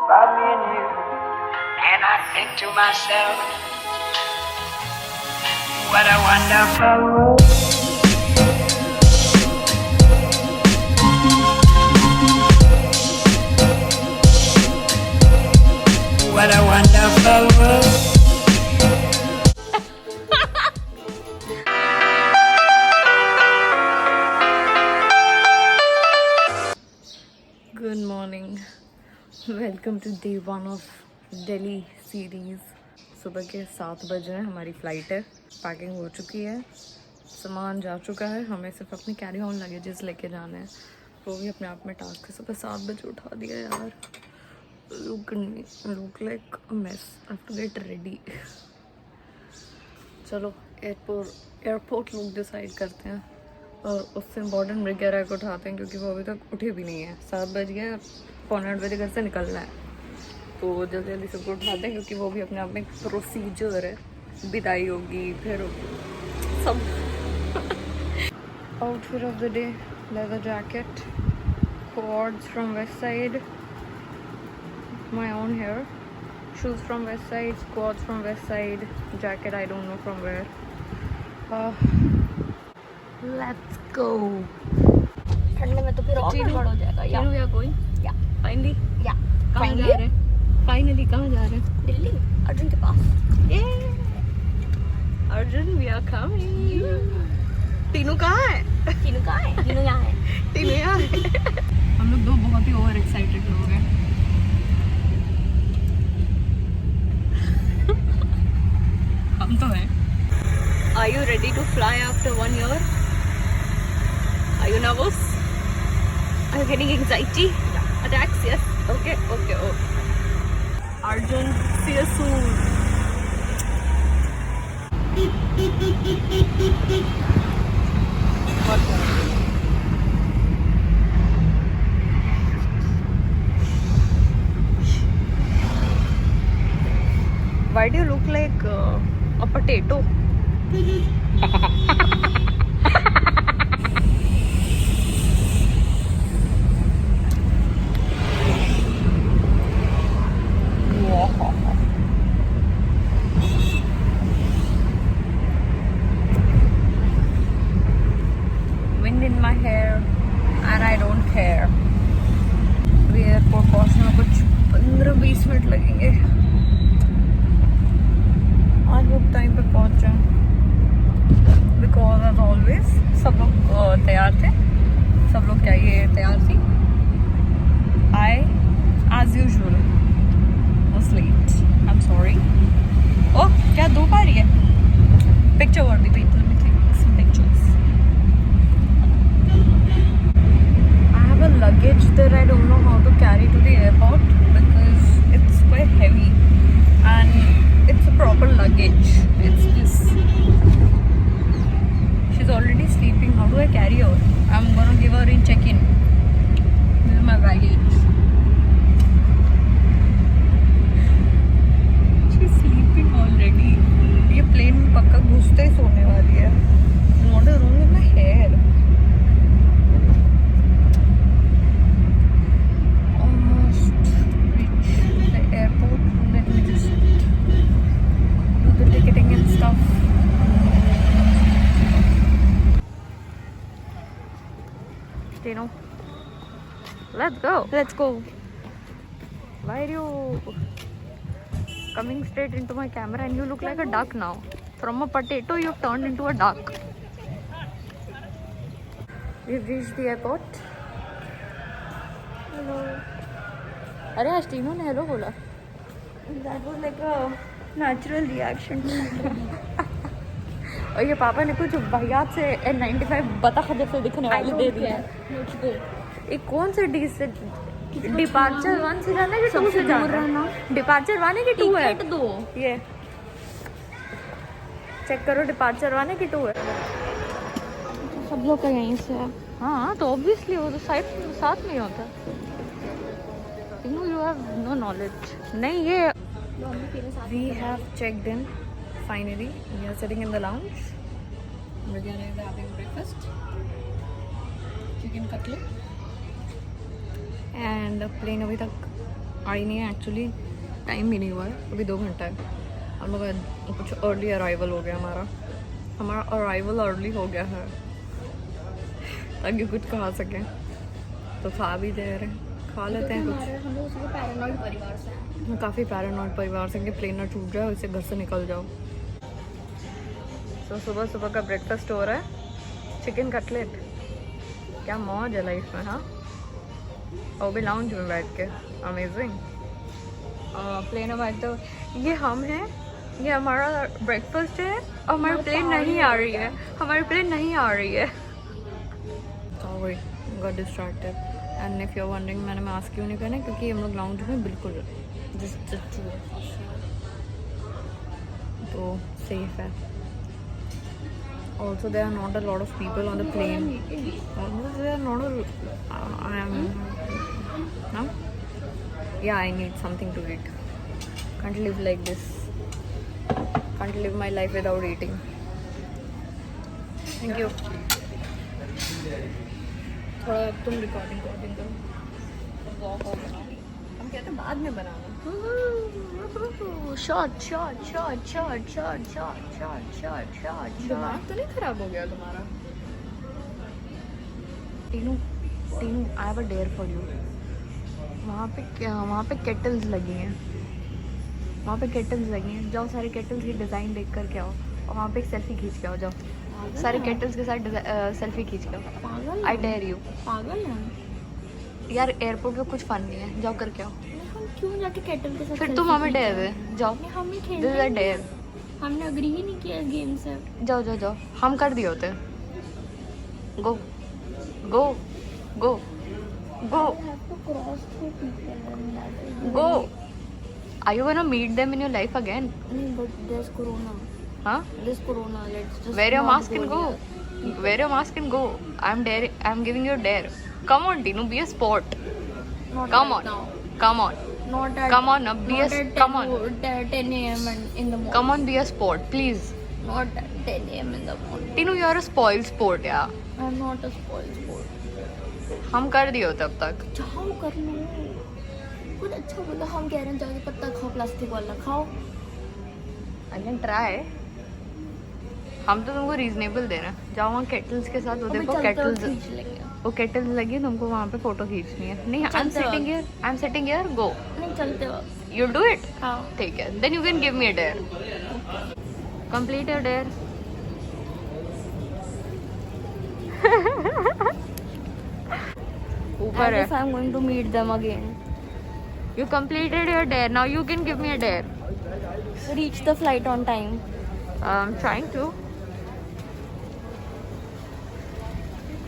about me and you. And I think to myself, what a wonderful world. What a wonderful world. Good morning. Welcome to day 1 of Delhi series. सुबह के 7 बज रहे हैं, हमारी flight है. Packing हो चुकी है, सामान जा चुका है, हमें सिर्फ अपने कैरी ऑन लगेजेस लेके जाने हैं. वो भी अपने आप में टास्क है. सुबह 7 बजे उठा दिया यार. look like a mess. I have to get ready. चलो एयरपोर्ट लुक डिसाइड करते हैं और उससे इम्पोर्टेंट वगैरह को उठाते हैं क्योंकि वो अभी तक उठे भी नहीं है. 7 बज गए, 7:45 बजे घर से निकलना है, तो जल्दी जल्दी सबको उठाते हैं क्योंकि वो भी अपने आप में एक प्रोसीजर है. विदाई होगी फिर सब. Outfit of the day, leather jacket, cords from west side, my own hair, shoes from west side, squats from west side, jacket I don't know from where. Let's go. ठंड में तो फिर और गड़बड़ हो जाएगा. या कोई या फाइनली या कहाँ जा रहे हैं? फाइनली कहाँ जा रहे हैं? दिल्ली अर्जुन के पास. Arjun we are coming. तीनों कहाँ है? तीनों कहाँ है? तीनों यहाँ है. तीनों यहाँ है. हम लोग दो बहुत ही ओवर एक्साइटेड लोग हैं. हम तो हैं. Are you ready to fly after 1 year? Are you nervous? Are you getting anxiety? Attacks? Yes. Okay. Arjun, see you soon. Why do you look like a potato? Wind in my hair and I don't care. अभी airport पहुंचने में कुछ 15-20 minute लगेंगे. आज वो time पे पहुंच जाए बिकॉज एज ऑलवेज सब लोग तैयार थे. सब लोग क्या ये तैयार थी. I as usual was late. I am sorry. Oh क्या धूप आ रही है. Picture worthy. Wait let me take some pictures. I have a luggage that I don't know how to carry to the airport because it's quite heavy and it's a proper luggage. It's this. She's already sleeping. How do I carry her? I'm gonna give her in check-in. This is my baggage. She's sleeping already. ये plane में पक्का घुसते ही सोने वाली है. What is wrong with my hair? Almost reached the airport. Let me just do the ticketing and stuff. Tino, let's go. Why are you coming straight into my camera and you look like a duck now? From a potato you've turned into a duck. We've reached the airport. Hello. अरे आज टीनू ने hello बोला. That was like a natural reaction. और ये पापा ने कुछ वाहियात से N95 बतख जैसे दिखने वाली दे दी है. ये कौन से डी से डिपार्चर 1 से जाना है कि 2 से जाना है? डिपार्चर 1 है कि 2 है? टिकट 2. ये चेक करो डिपार्चर 1 है कि 2 है. सब लोग का यहीं से है. हाँ तो ऑब्वियसली वो तो साथ में ही होता है. You have no knowledge. नहीं ये we have checked in finally. We are sitting in the lounge. We're having breakfast. Chicken cutlet. And plane अभी तक आई नहीं है एक्चुअली, टाइम भी नहीं हुआ है, अभी 2 घंटा है। हम लोग का कुछ अर्ली अराइवल हो गया, हमारा अराइवल अर्ली हो गया है ताकि कुछ खा सकें। तो खा भी दे रहे हैं, खा लेते हैं कुछ। हम लोग उसके पैरानॉइड परिवार से हैं। काफ़ी पैरानॉइड परिवार से कि प्लेन ना छूट जाए, उससे घर से निकल जाओ। तो सुबह सुबह का ब्रेकफास्ट हो रहा है, चिकन कटलेट। क्या मौज है लाइफ में, हाँ। और भी लाउंज में बैठ के, अमेजिंग। प्लेन में बैठते हो, ये हम हैं, ये हमारा ब्रेकफास्ट है और हमारी प्लेन नहीं आ रही है, हमारी प्लेन नहीं आ रही है। Sorry, got distracted. And if you are wondering मैंने मास्क क्यों नहीं पहना, क्योंकि हम लोग लाउंज में बिल्कुल तो सेफ है। Also, there are not a lot of people on the plane. Also, there are not a. I am. No. Yeah, I need something to eat. Can't live like this. Can't live my life without eating. Thank you. थोड़ा तुम recording करो। Walk हो गया। हम कहते हैं बाद में बनाना। Shot shot shot shot shot shot shot shot shot. दिमाग तो नहीं खराब हो गया तुम्हारा? Tinu, I have a dare for you. वहाँ पे केटल्स लगी हैं, जाओ सारे केटल्स की डिज़ाइन देख कर के आओ और वहाँ पे एक सेल्फी खींच के आओ। जाओ सारे केटल्स के साथ सेल्फी खींच के आओ। पागल, आई डेयर यू। पागल है यार, एयरपोर्ट पे कुछ फन नहीं है, जाओ करके आओ। हम क्यों जाके केटल के साथ फिर तुम हमें डेयर दे, जाओ। हम ही खेल दिस इज अ डेयर। हमने अग्री ही नहीं किया इस गेम से। जाओ, हम कर दिए होते। गो गो गो गो गो। Are you gonna meet them in your life again? But there's corona. Huh? There's corona. Let's just Wear your not mask and go. here. Wear your mask and go. I'm giving you a dare. Come on, Tinu, be a sport. Not Come right on. now. Come on. Not at. Come on, be not a. at Come on. 10 a.m. in the morning. Come on, be a sport, please. Not at 10 a.m. in the morning. Tinu, you are a spoiled sport, yeah. I'm not a spoiled sport. हम कर दिए होते अब तक। जाओ कर लो। कुछ अच्छा बोला, हम कह रहे हैं जाके पत्ता खाओ, प्लास्टिक वाला खाओ। I can try. हम तो तुमको रीजनेबल दे रहे हैं। जाओ वहाँ केटल्स के साथ, वो अबे देखो चलते हुए केटल्स, खींच लेंगे। वो केटल्स लगी, तुमको वहाँ पे फोटो खींचनी है। नहीं, आई एम चलते सिटिंग हियर, गो। नहीं चलते हो। You do it? हाँ। ठीक है, then you can give me a dare. Complete your dare. ऊपर And है। if I'm going to meet them again. You completed your dare. Now you can give me a dare. Reach the flight on time. I'm trying to.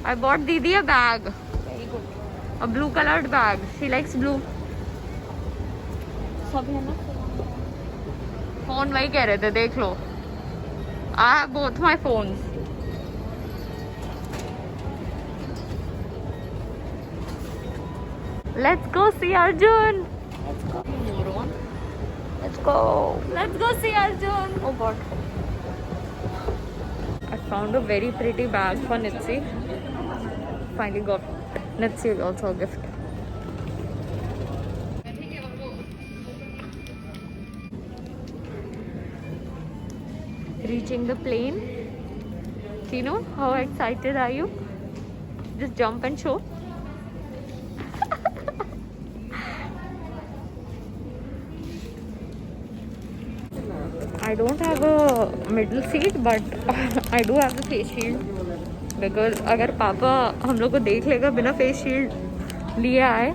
I bought Didi a bag, Very good. a blue colored bag. She likes blue. सब है ना? Phone वही कह रहे थे, देख लो। I have both my phones. Let's go see Arjun. Let's go. Let's go see Arjun. Oh God. I found a very pretty bag for Nitsi. Finally got Nitsi also a gift. Reaching the plane. Tino, how excited are you? Just jump and show. I don't have a middle seat, but I do have the face shield. Because अगर पापा हम लोग को देख लेगा बिना face shield लिए आए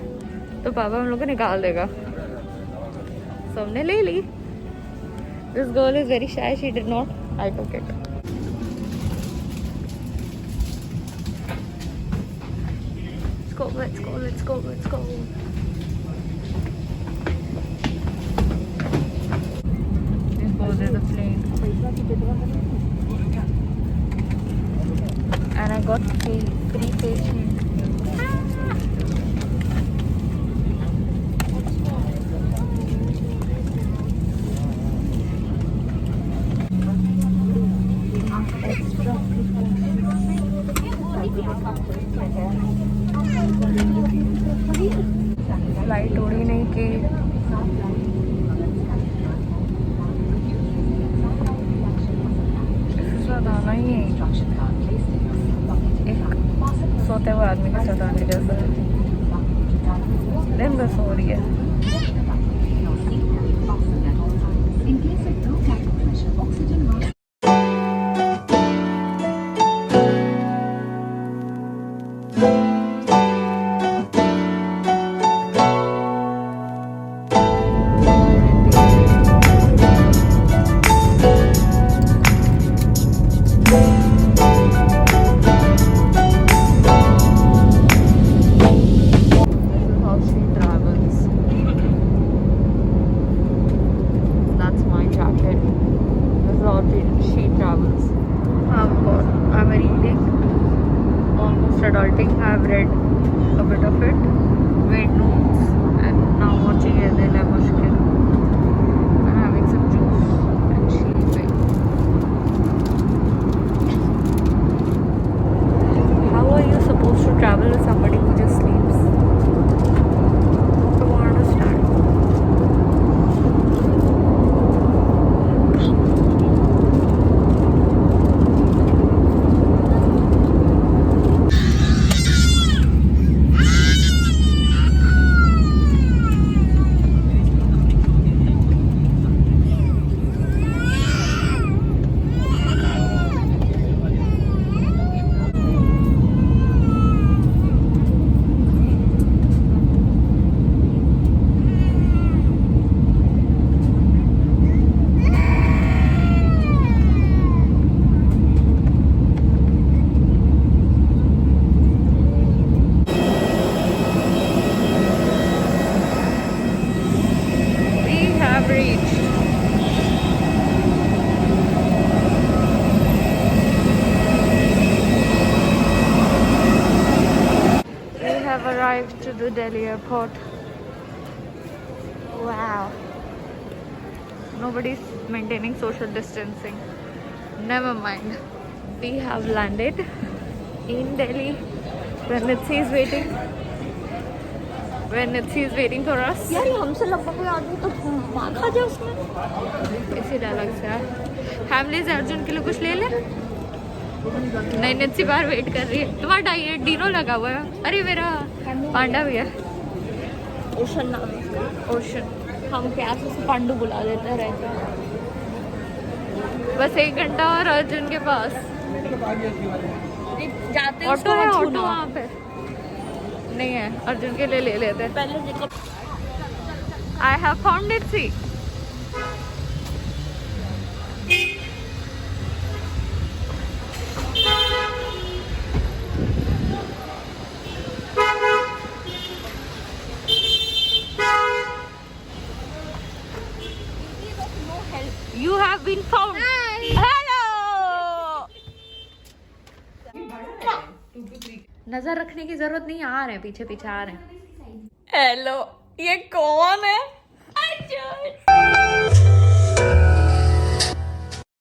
तो पापा हम लोग को निकाल देगा। So हमने ले ली। This girl is very shy. She did not. I took it. Let's go. Let's go. Let's go. Let's go. There's a plane. And I got free face shield. Flight उड़ी नहीं कि इसके साथ आना ही है, एक सोते हुए आदमी के साथ आने जैसा है। दिन बस हो रही है। Adulting, I've read a bit of it, made notes, and now watching it in a mushkil. I'm having some juice and sleeping. How are you supposed to travel with somebody who just sleeps? I don't understand. Arrived to the Delhi airport. Wow. Nobody's maintaining social distancing. Never mind. We have landed in Delhi. Pranitsi is waiting. Pranitsi is waiting for us. यार ये हमसे लगभग कोई आदमी तो मार खा जाए उसमें। इसी डायलॉग से फैमिली से अर्जुन के लिए कुछ ले ले। नहीं नित्सी बाहर वेट कर रही है। तुम्हारा डाइट डिनो लगा हुआ है। अरे मेरा पांडा भी है। ओशन नाम है इसका। ओशन। हम प्यार से उसे पांडू बुला देते रहते हैं। बस 1 घंटा और अर्जुन के पास। जाते ऑटो है, ऑटो वहाँ पे नहीं है। अर्जुन के लिए ले लेते हैं। पहले देखो। I have found Nitsi. You have been found. Hello. नजर रखने की जरूरत नहीं, आ रहे हैं पीछे पीछे आ रहे हैं। हेलो, ये कौन है? अर्जुन।